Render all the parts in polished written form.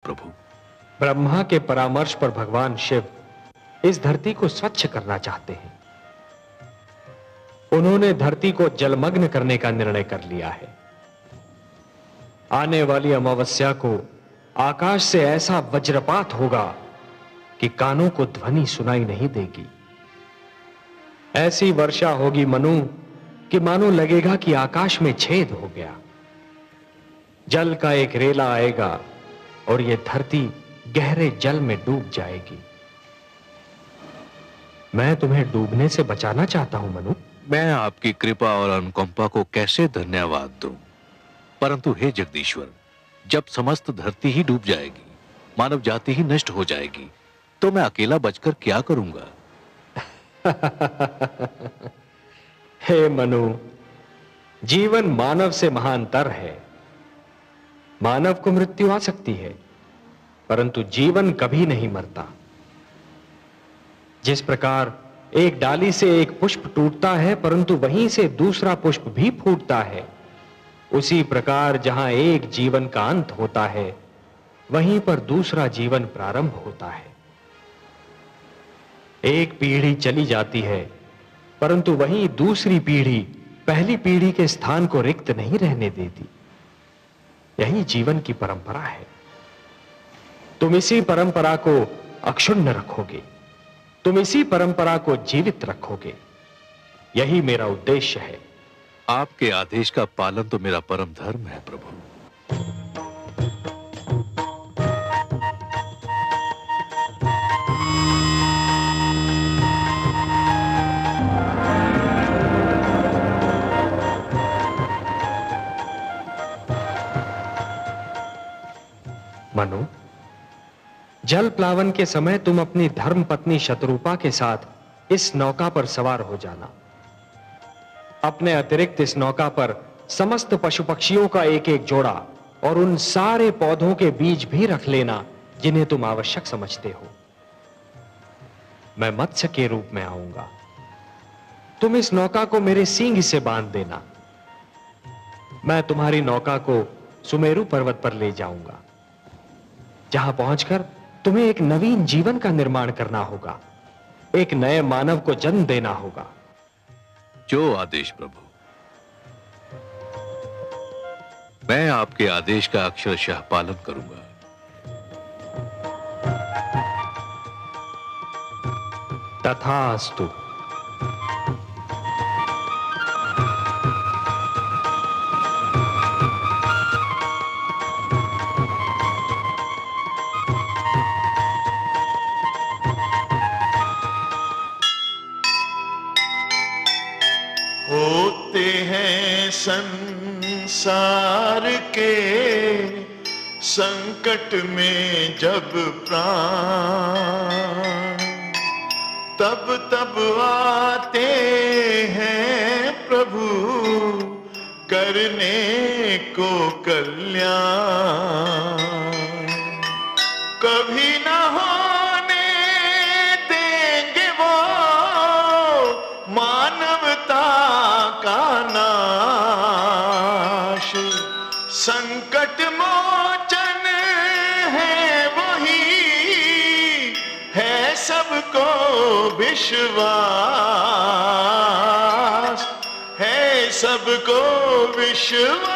प्रभु। ब्रह्मा के परामर्श पर भगवान शिव इस धरती को स्वच्छ करना चाहते हैं। उन्होंने धरती को जलमग्न करने का निर्णय कर लिया है। आने वाली अमावस्या को आकाश से ऐसा वज्रपात होगा कि कानों को ध्वनि सुनाई नहीं देगी। ऐसी वर्षा होगी मनु कि मानो लगेगा कि आकाश में छेद हो गया। जल का एक रेला आएगा और यह धरती गहरे जल में डूब जाएगी। मैं तुम्हें डूबने से बचाना चाहता हूं मनु। मैं आपकी कृपा और अनुकंपा को कैसे धन्यवाद दूं, परंतु हे जगदीश्वर, जब समस्त धरती ही डूब जाएगी, मानव जाति ही नष्ट हो जाएगी, तो मैं अकेला बचकर क्या करूंगा? हे मनु, जीवन मानव से महानतर है। मानव को मृत्यु आ सकती है, परंतु जीवन कभी नहीं मरता। जिस प्रकार एक डाली से एक पुष्प टूटता है परंतु वहीं से दूसरा पुष्प भी फूटता है, उसी प्रकार जहां एक जीवन का अंत होता है वहीं पर दूसरा जीवन प्रारंभ होता है। एक पीढ़ी चली जाती है परंतु वहीं दूसरी पीढ़ी पहली पीढ़ी के स्थान को रिक्त नहीं रहने देती। यही जीवन की परंपरा है। तुम इसी परंपरा को अक्षुण्ण रखोगे, तुम इसी परंपरा को जीवित रखोगे। यही मेरा उद्देश्य है। आपके आदेश का पालन तो मेरा परम धर्म है प्रभु। मनु, जल प्लावन के समय तुम अपनी धर्म पत्नी शतरूपा के साथ इस नौका पर सवार हो जाना। अपने अतिरिक्त इस नौका पर समस्त पशु पक्षियों का एक एक जोड़ा और उन सारे पौधों के बीज भी रख लेना जिन्हें तुम आवश्यक समझते हो। मैं मत्स्य के रूप में आऊंगा। तुम इस नौका को मेरे सींग से बांध देना। मैं तुम्हारी नौका को सुमेरु पर्वत पर ले जाऊंगा, जहां पहुंचकर तुम्हें एक नवीन जीवन का निर्माण करना होगा, एक नए मानव को जन्म देना होगा। जो आदेश प्रभु। मैं आपके आदेश का अक्षरशः पालन करूंगा। तथास्तु। होते हैं संसार के संकट में जब प्राण, तब तब आते हैं प्रभु करने को कल्याण। कभी ना होने देंगे वो मानवता का नाश। संकट मोचन है वही, है सबको विश्वास, है सबको विश्वास।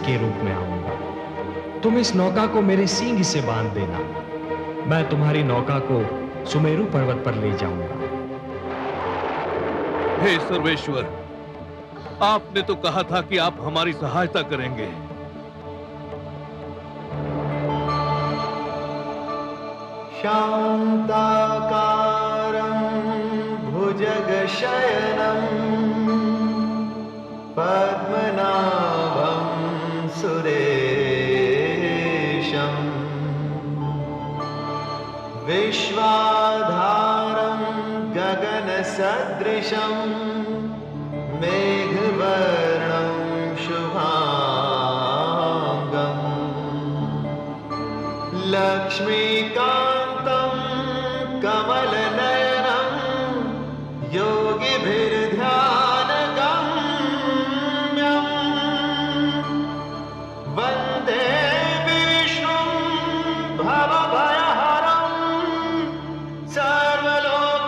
के रूप में आऊंगा। तुम इस नौका को मेरे सींग से बांध देना। मैं तुम्हारी नौका को सुमेरु पर्वत पर ले जाऊंगा। हे सर्वेश्वर, आपने तो कहा था कि आप हमारी सहायता करेंगे। शांताकारं भुजगशयनं पद्मनाभं सुरेशं विश्वाधारं गगनसदृशं मेघवर्णं शुभांगं लक्ष्मीकान्तं कमलनयनं योगिभिर्ध्यानगम्यं वन्दे विष्णुं भवभयहरं सर्वलोकैकनाथम्।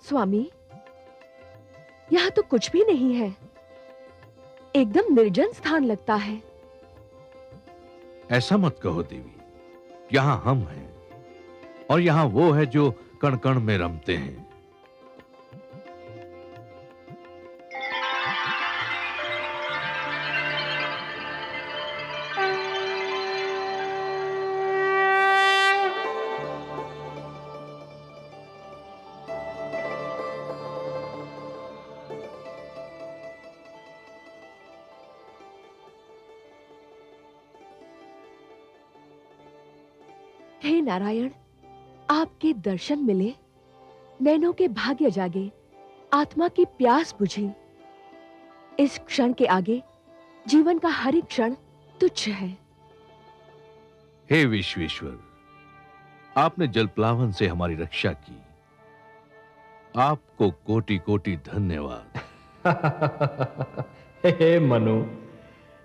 स्वामी, यहाँ तो कुछ भी नहीं है। एकदम निर्जन स्थान लगता है। ऐसा मत कहो देवी, यहां हम हैं और यहां वो है जो कण कण में रमते हैं। हे नारायण, आपके दर्शन मिले, नैनों के भाग्य जागे, आत्मा की प्यास बुझी। इस क्षण के आगे जीवन का हर एक क्षण तुच्छ है। हे विश्वेश्वर, आपने जलप्लावन से हमारी रक्षा की, आपको कोटि कोटि धन्यवाद। हे मनु,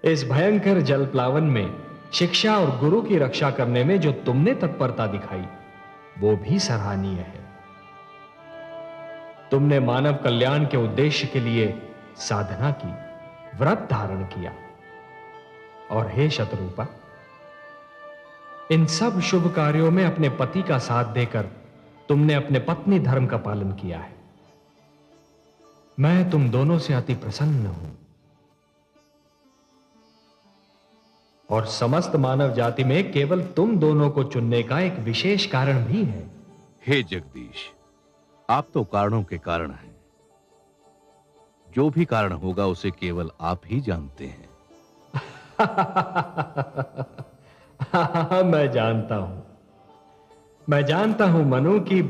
इस भयंकर जलप्लावन में शिक्षा और गुरु की रक्षा करने में जो तुमने तत्परता दिखाई, वो भी सराहनीय है। तुमने मानव कल्याण के उद्देश्य के लिए साधना की, व्रत धारण किया। और हे शत्रुपा, इन सब शुभ कार्यों में अपने पति का साथ देकर तुमने अपने पत्नी धर्म का पालन किया है। मैं तुम दोनों से अति प्रसन्न हूं और समस्त मानव जाति में केवल तुम दोनों को चुनने का एक विशेष कारण भी है। हे जगदीश, आप तो कारणों के कारण हैं। जो भी कारण होगा उसे केवल आप ही जानते हैं। मैं जानता हूं मनु कि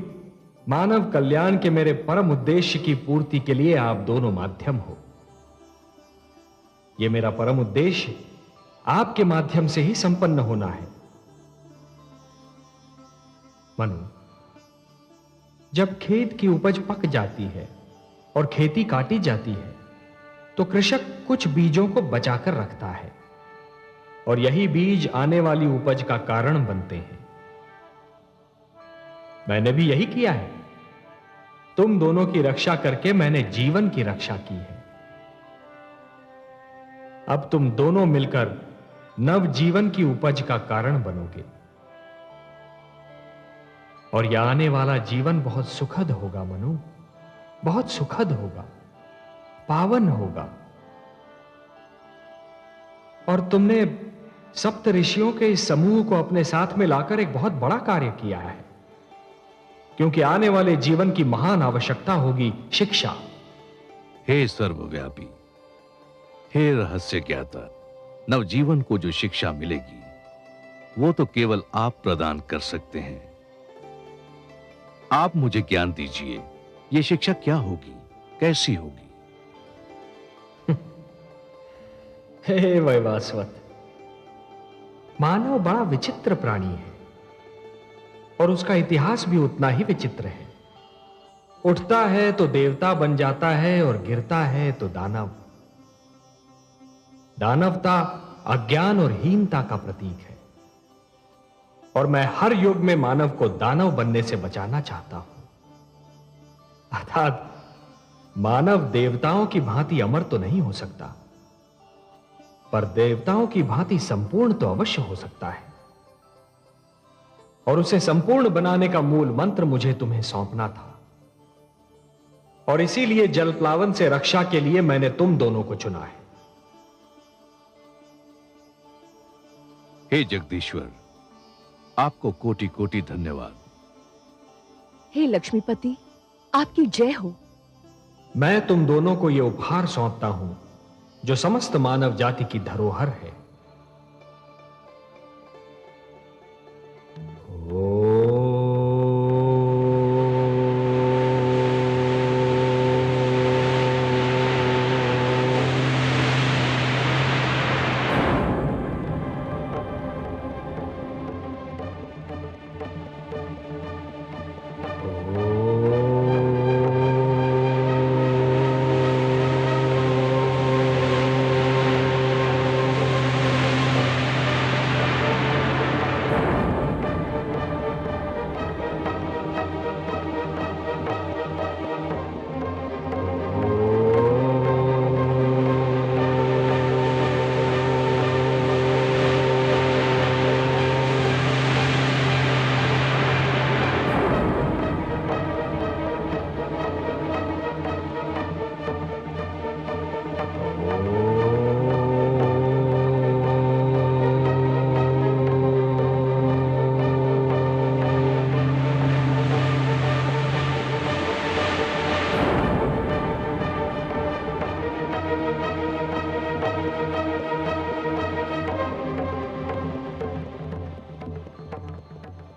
मानव कल्याण के मेरे परम उद्देश्य की पूर्ति के लिए आप दोनों माध्यम हो। यह मेरा परम उद्देश्य आपके माध्यम से ही संपन्न होना है। मनु, जब खेत की उपज पक जाती है और खेती काटी जाती है, तो कृषक कुछ बीजों को बचाकर रखता है और यही बीज आने वाली उपज का कारण बनते हैं। मैंने भी यही किया है। तुम दोनों की रक्षा करके मैंने जीवन की रक्षा की है। अब तुम दोनों मिलकर नव जीवन की उपज का कारण बनोगे और यह आने वाला जीवन बहुत सुखद होगा मनु, बहुत सुखद होगा, पावन होगा। और तुमने सप्त ऋषियों के इस समूह को अपने साथ में लाकर एक बहुत बड़ा कार्य किया है, क्योंकि आने वाले जीवन की महान आवश्यकता होगी शिक्षा। हे सर्वव्यापी, हे रहस्य ज्ञाता, नवजीवन को जो शिक्षा मिलेगी वो तो केवल आप प्रदान कर सकते हैं। आप मुझे ज्ञान दीजिए, ये शिक्षा क्या होगी, कैसी होगी? हे वैवास्वत, मानव बड़ा विचित्र प्राणी है और उसका इतिहास भी उतना ही विचित्र है। उठता है तो देवता बन जाता है और गिरता है तो दानव। दानवता अज्ञान और हीनता का प्रतीक है और मैं हर युग में मानव को दानव बनने से बचाना चाहता हूं। अर्थात मानव देवताओं की भांति अमर तो नहीं हो सकता, पर देवताओं की भांति संपूर्ण तो अवश्य हो सकता है। और उसे संपूर्ण बनाने का मूल मंत्र मुझे तुम्हें सौंपना था और इसीलिए जलप्लावन से रक्षा के लिए मैंने तुम दोनों को चुना है। हे जगदीश्वर, आपको कोटि कोटि धन्यवाद। हे लक्ष्मीपति, आपकी जय हो। मैं तुम दोनों को यह उपहार सौंपता हूं जो समस्त मानव जाति की धरोहर है।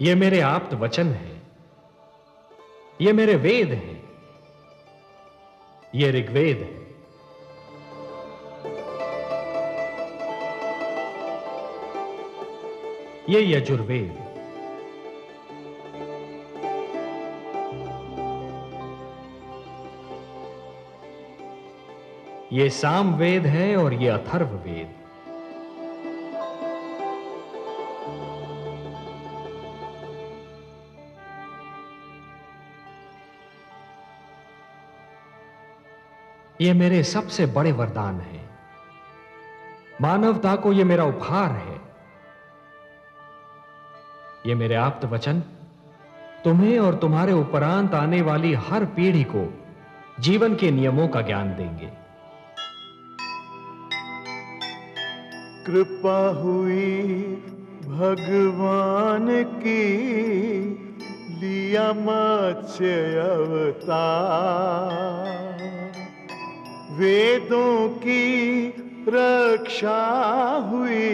ये मेरे आप्त वचन है, ये मेरे वेद हैं, ये ऋग्वेद है, ये यजुर्वेद, ये सामवेद है और ये अथर्ववेद। ये मेरे सबसे बड़े वरदान हैं। मानवता को ये मेरा उपहार है। ये मेरे आप्त वचन तुम्हें और तुम्हारे उपरांत आने वाली हर पीढ़ी को जीवन के नियमों का ज्ञान देंगे। कृपा हुई भगवान की, लिया मत्स्य अवतार, वेदों की रक्षा हुई,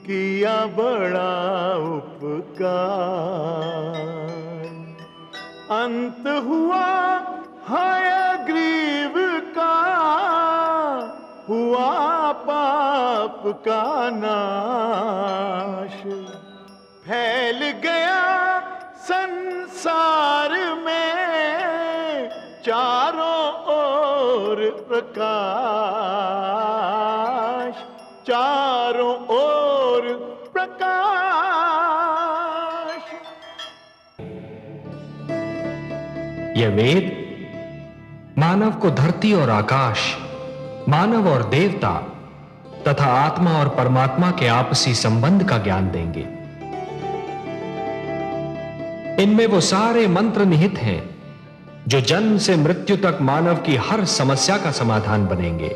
किया बड़ा उपकार। अंत हुआ हयग्रीव का, हुआ पाप का नाश, फैल गया संसार में चारों ओर प्रकाश, चारों ओर प्रकाश। यह वेद मानव को धरती और आकाश, मानव और देवता तथा आत्मा और परमात्मा के आपसी संबंध का ज्ञान देंगे। इनमें वो सारे मंत्र निहित हैं जो जन्म से मृत्यु तक मानव की हर समस्या का समाधान बनेंगे।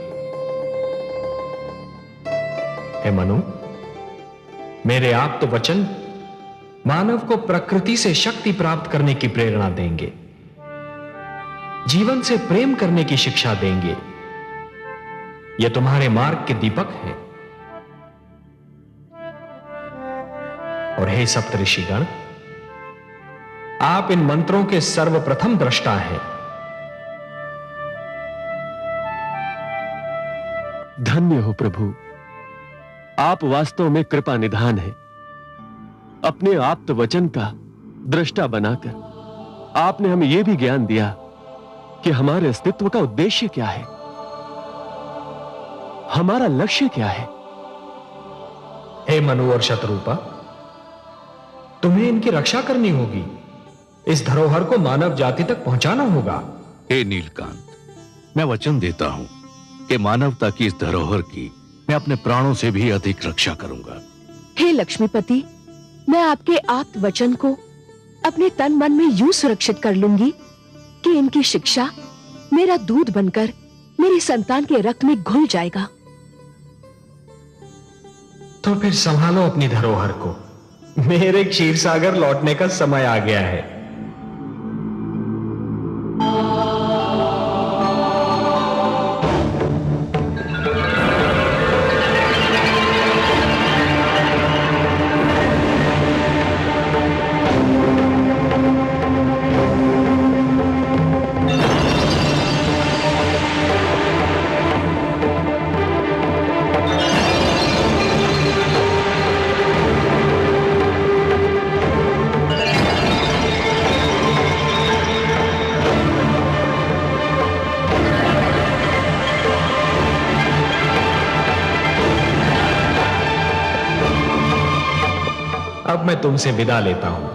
हे मनु, मेरे आप्त वचन मानव को प्रकृति से शक्ति प्राप्त करने की प्रेरणा देंगे, जीवन से प्रेम करने की शिक्षा देंगे। ये तुम्हारे मार्ग के दीपक हैं। और हे सप्तऋषिगण, आप इन मंत्रों के सर्वप्रथम दृष्टा हैं। धन्य हो प्रभु, आप वास्तव में कृपा निधान हैं। अपने आप्त वचन का दृष्टा बनाकर आपने हमें यह भी ज्ञान दिया कि हमारे अस्तित्व का उद्देश्य क्या है, हमारा लक्ष्य क्या है। हे मनु और शतरूपा, तुम्हें इनकी रक्षा करनी होगी। इस धरोहर को मानव जाति तक पहुंचाना होगा। हे नीलकांत, मैं वचन देता हूं कि मानवता की इस धरोहर की मैं अपने प्राणों से भी अधिक रक्षा करूंगा। हे लक्ष्मीपति, मैं आपके आप्त वचन को अपने तन मन में यूं सुरक्षित कर लूंगी कि इनकी शिक्षा मेरा दूध बनकर मेरी संतान के रक्त में घुल जाएगा। तो फिर संभालो अपनी धरोहर को। मेरे क्षीर सागर लौटने का समय आ गया है। अब मैं तुमसे विदा लेता हूं।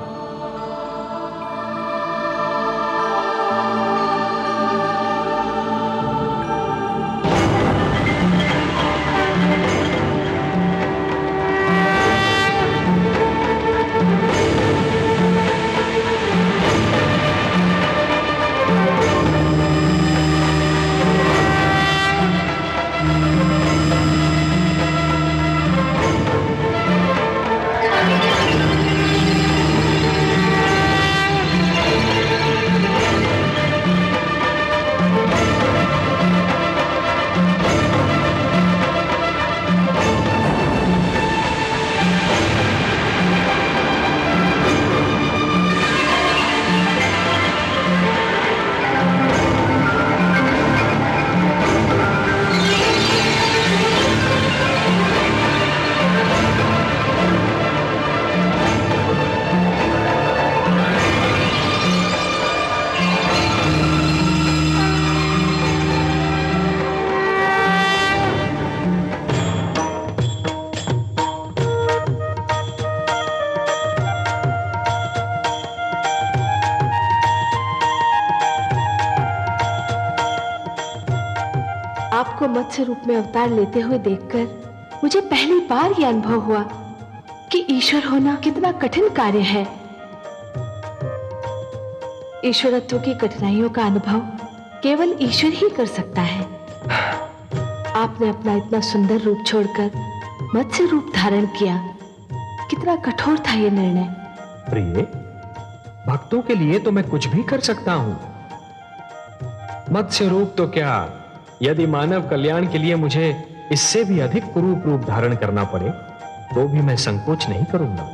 आपको मत्स्य रूप में अवतार लेते हुए देखकर मुझे पहली बार यह अनुभव हुआ कि ईश्वर होना कितना कठिन कार्य है। ईश्वरत्व की कठिनाइयों का अनुभव केवल ईश्वर ही कर सकता है। आपने अपना इतना सुंदर रूप छोड़कर मत्स्य रूप धारण किया। कितना कठोर था यह निर्णय। प्रिय, भक्तों के लिए तो मैं कुछ भी कर सकता हूं। मत्स्य रूप तो क्या, यदि मानव कल्याण के लिए मुझे इससे भी अधिक कुरूप रूप धारण करना पड़े तो भी मैं संकोच नहीं करूंगा।